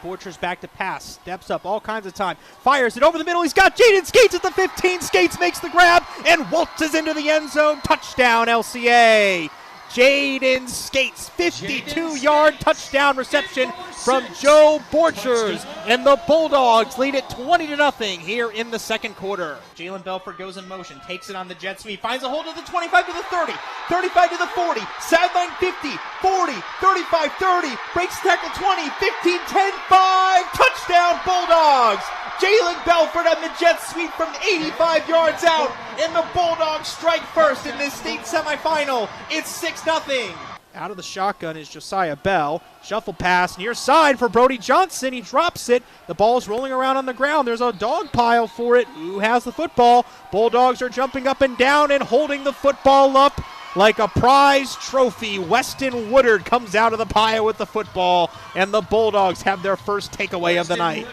Borchers back to pass, steps up all kinds of time, fires it over the middle. He's got Jaden Skates at the 15. Skates makes the grab and waltzes into the end zone. Touchdown, LCA. Jaden Skates, 52-yard touchdown reception from Joe Borchers, and the Bulldogs lead it 20-0 here in the second quarter. Jalen Belford goes in motion, takes it on the jet sweep, finds a hold of the 25 to the 30, 35 to the 40, sideline 50, 40, 35, 30, breaks tackle 20, 15, 10, 5, touchdown Bulldogs! Jalen Belford on the jet sweep from 85 yards out, and the Bulldogs strike first in this state semifinal. It's 6-0. Out of the shotgun is Josiah Bell. Shuffle pass near side for Brody Johnson. He drops it. The ball's rolling around on the ground. There's a dog pile for it. Who has the football? Bulldogs are jumping up and down and holding the football up like a prize trophy. Weston Woodard comes out of the pile with the football, and the Bulldogs have their first takeaway of the night.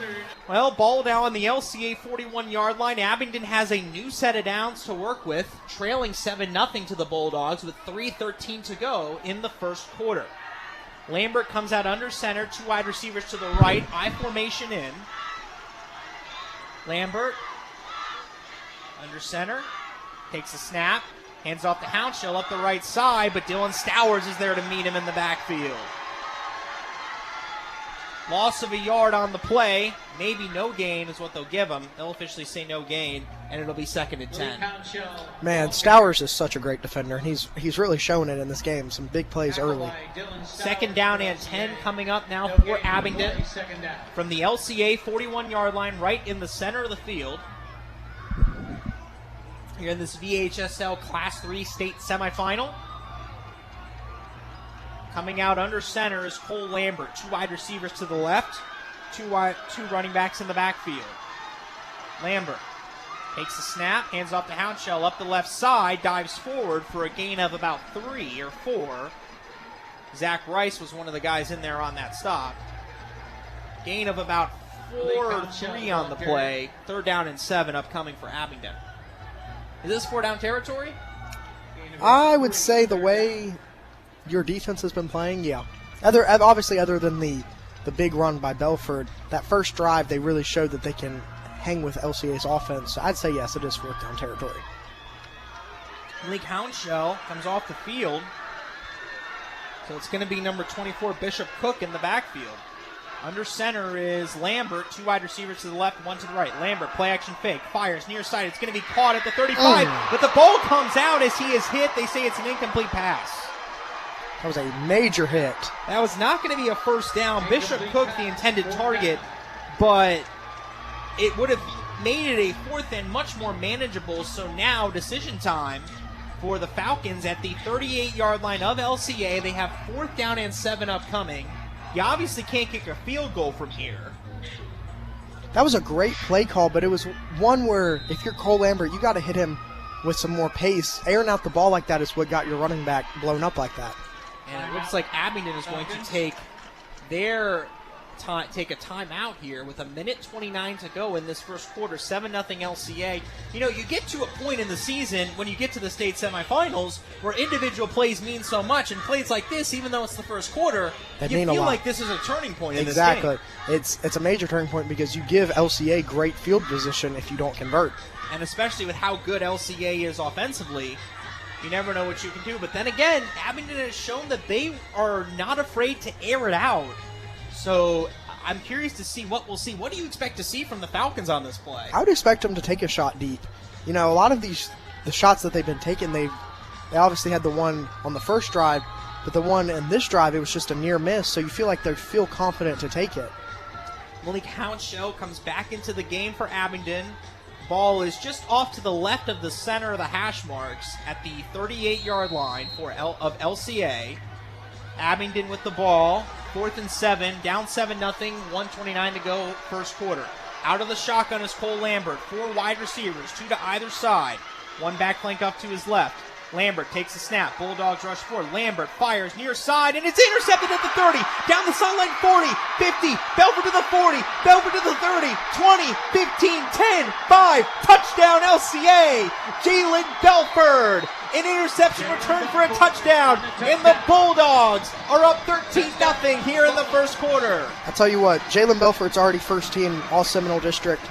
Well, ball now on the LCA 41-yard line. Abingdon has a new set of downs to work with, trailing 7-0 to the Bulldogs with 3:13 to go in the first quarter. Lambert comes out under center, two wide receivers to the right, I formation in. Lambert, under center, takes a snap, hands off to Hounshell up the right side, but Dylan Stowers is there to meet him in the backfield. Loss of a yard on the play. Maybe no gain is what they'll give him. They'll officially say no gain, and it'll be 2nd and 10. Man, Stowers is such a great defender, and he's really shown it in this game. Some big plays early. 2nd down and 10 coming up now for Abingdon. From the LCA 41-yard line, right in the center of the field. Here in this VHSL Class 3 state semifinal. Coming out under center is Cole Lambert. Two wide receivers to the left, two running backs in the backfield. Lambert takes a snap, hands off to Hounshell up the left side, dives forward for a gain of about 3 or 4. Zach Rice was one of the guys in there on that stop. Gain of about 4 or 3 on the play. 3rd down and 7 upcoming for Abingdon. Is this 4-down territory? I would say the way your defense has been playing, yeah. Obviously, other than the big run by Belford, that first drive, they really showed that they can hang with LCA's offense. So I'd say, yes, it is 4th-down territory. Malik Hounshell comes off the field. So it's going to be number 24, Bishop Cook, in the backfield. Under center is Lambert, two wide receivers to the left, one to the right. Lambert, play action fake, fires near side. It's going to be caught at the 35, but the ball comes out as he is hit. They say it's an incomplete pass. That was a major hit. That was not going to be a first down. Bishop Cook, the intended target, but it would have made it a 4th and much more manageable. So now decision time for the Falcons at the 38-yard line of LCA. They have 4th down and 7 upcoming. You obviously can't kick a field goal from here. That was a great play call, but it was one where if you're Cole Lambert, you got to hit him with some more pace. Airing out the ball like that is what got your running back blown up like that. And it looks like Abingdon is going to take a timeout here with 1:29 to go in this first quarter. 7-0 LCA. You know, you get to a point in the season when you get to the state semifinals where individual plays mean so much, and plays like this, even though it's the first quarter, you feel like this is a turning point in this game. Exactly. It's a major turning point because you give LCA great field position if you don't convert. And especially with how good LCA is offensively, you never know what you can do. But then again, Abingdon has shown that they are not afraid to air it out. So I'm curious to see what we'll see. What do you expect to see from the Falcons on this play? I would expect them to take a shot deep. You know, a lot of the shots that they've been taking, they obviously had the one on the first drive, but the one in this drive, it was just a near miss, so you feel like they feel confident to take it. Malik Hounshell comes back into the game for Abingdon. Ball is just off to the left of the center of the hash marks at the 38-yard line of LCA. Abingdon with the ball, 4th and 7, down 7-0, 1:29 to go, first quarter. Out of the shotgun is Cole Lambert, 4 wide receivers, 2 to either side. One back flank up to his left. Lambert takes the snap. Bulldogs rush forward. Lambert fires near side, and it's intercepted at the 30. Down the sideline, 40, 50. Belford to the 40. Belford to the 30. 20, 15, 10, 5. Touchdown LCA. Jalen Belford. An interception return for a touchdown, and the Bulldogs are up 13-0 here in the first quarter. I'll tell you what, Jalen Belford's already first team All-Seminole District.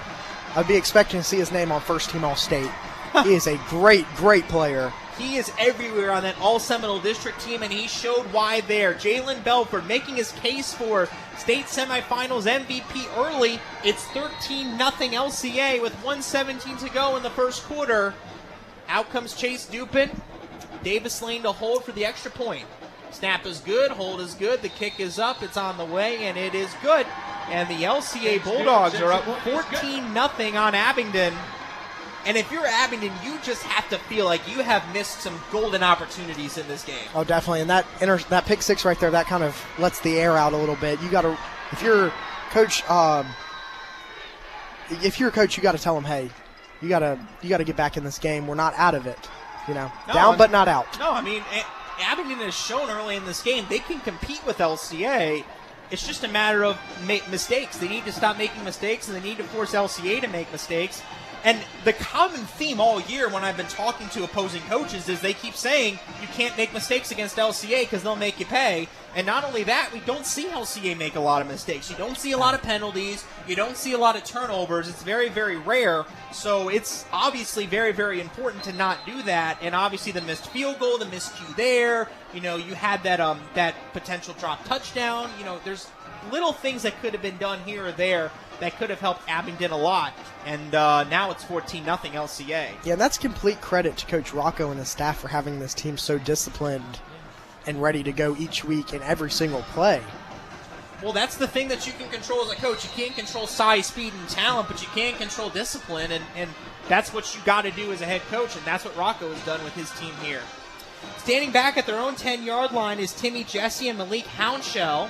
I'd be expecting to see his name on first team All-State. He is a great, great player. He is everywhere on that All-Seminole District team, and he showed why there. Jalen Belford making his case for state semifinals MVP early. It's 13-0 LCA with 1:17 to go in the first quarter. Out comes Chase Dupin. Davis Lane to hold for the extra point. Snap is good, hold is good, the kick is up, it's on the way, and it is good. And the LCA Bulldogs are up 14-0 on Abingdon. And if you're Abingdon, you just have to feel like you have missed some golden opportunities in this game. Oh, definitely. And that pick six right there, that kind of lets the air out a little bit. You got to, if you're coach, you got to tell him, hey, you got to get back in this game. We're not out of it, down but not out. No, I mean, Abingdon has shown early in this game they can compete with LCA. It's just a matter of mistakes. They need to stop making mistakes, and they need to force LCA to make mistakes. And the common theme all year when I've been talking to opposing coaches is they keep saying you can't make mistakes against LCA because they'll make you pay. And not only that, we don't see LCA make a lot of mistakes. You don't see a lot of penalties. You don't see a lot of turnovers. It's very, very rare. So it's obviously very, very important to not do that. And obviously the missed field goal, the miscue there. You had that potential drop touchdown. There's little things that could have been done here or there that could have helped Abingdon a lot. And now it's 14-0 LCA. Yeah, that's complete credit to Coach Rocco and his staff for having this team so disciplined and ready to go each week in every single play. Well, that's the thing that you can control as a coach. You can't control size, speed, and talent, but you can control discipline, and that's what you got to do as a head coach, and that's what Rocco has done with his team here. Standing back at their own 10-yard line is Timmy Jesse and Malik Hounshell.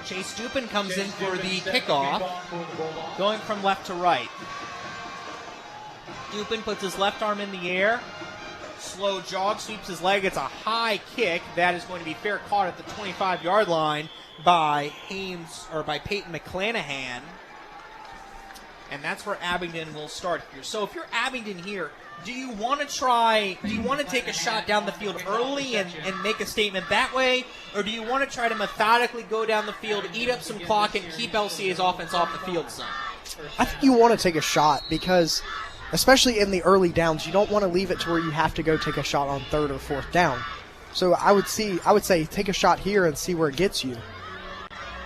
Chase Dupin comes in for the kickoff, going from left to right. Dupin puts his left arm in the air. Slow jog, sweeps his leg. It's a high kick. That is going to be fair caught at the 25-yard line by Peyton McClanahan. And that's where Abingdon will start here. So if you're Abingdon here, do you want to take a shot down the field early and make a statement that way? Or do you want to try to methodically go down the field, eat up some clock, and keep LCA's offense off the field some? I think you want to take a shot because, especially in the early downs, you don't want to leave it to where you have to go take a shot on third or fourth down. So I would say take a shot here and see where it gets you.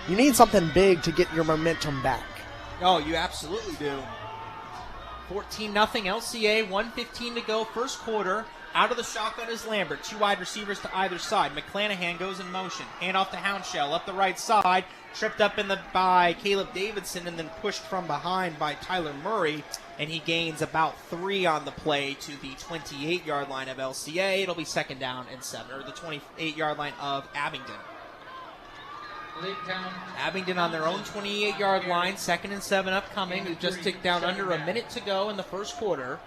You need something big to get your momentum back. Oh, you absolutely do. 14-0 LCA, 1:15 to go, first quarter. Out of the shotgun is Lambert. Two wide receivers to either side. McClanahan goes in motion. Hand off to Hounshell up the right side. Tripped up by Caleb Davidson and then pushed from behind by Tyler Murray. And he gains about 3 on the play to the 28-yard line of LCA. It'll be second down and 7, or the 28-yard line of Abingdon. Abingdon on their own 28-yard line, 2nd and 7 upcoming. We've just ticked down under a minute to go in the first quarter.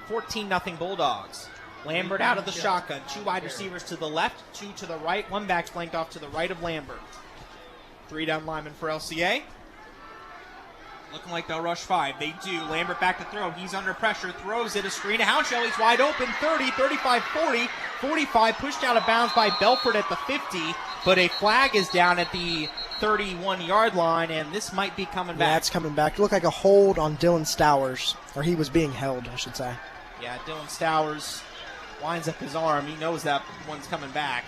14-0 Bulldogs. Lambert out of the shotgun. 2 wide receivers to the left, 2 to the right. 1 back's flanked off to the right of Lambert. 3 down linemen for LCA. Looking like they'll rush 5. They do. Lambert back to throw. He's under pressure. Throws it. A screen to Hounshell. He's wide open. 30, 35, 40. 45 pushed out of bounds by Belford at the 50. But a flag is down at the 31-yard line, and this might be coming back. Yeah, it's coming back. It looked like a hold on Dylan Stowers, or he was being held, I should say. Yeah, Dylan Stowers winds up his arm. He knows that one's coming back.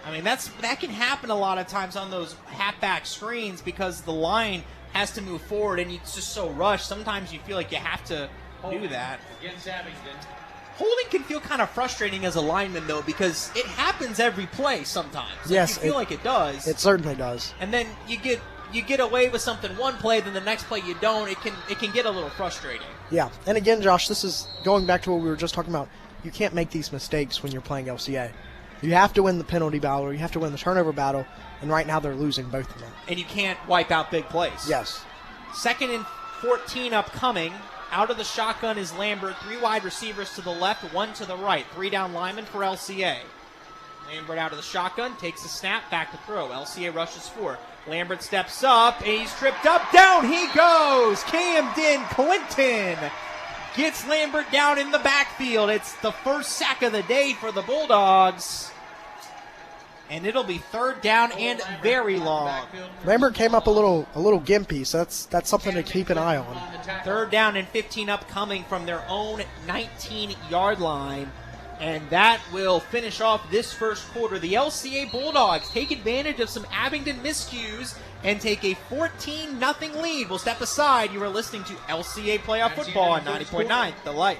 I mean, that can happen a lot of times on those halfback screens because the line has to move forward, and it's just so rushed. Sometimes you feel like you have to do that. Against Abingdon. Holding can feel kind of frustrating as a lineman, though, because it happens every play sometimes. Yes. You feel like it does. It certainly does. And then you get away with something one play, then the next play you don't. It can get a little frustrating. Yeah. And again, Josh, this is going back to what we were just talking about. You can't make these mistakes when you're playing LCA. You have to win the penalty battle, or you have to win the turnover battle, and right now they're losing both of them. And you can't wipe out big plays. Yes. 2nd and 14 upcoming. Out of the shotgun is Lambert. 3 wide receivers to the left, 1 to the right. 3 down linemen for LCA. Lambert out of the shotgun, takes a snap, back to throw. LCA rushes 4. Lambert steps up, and he's tripped up. Down he goes! Camden Clinton gets Lambert down in the backfield. It's the first sack of the day for the Bulldogs. And it'll be third down and very long. Lambert came up a little gimpy, so that's something to keep an eye on. Third down and 15 upcoming from their own 19-yard line. And that will finish off this first quarter. The LCA Bulldogs take advantage of some Abingdon miscues and take a 14-0 lead. We'll step aside. You are listening to LCA Playoff Football on 90.9 The Light.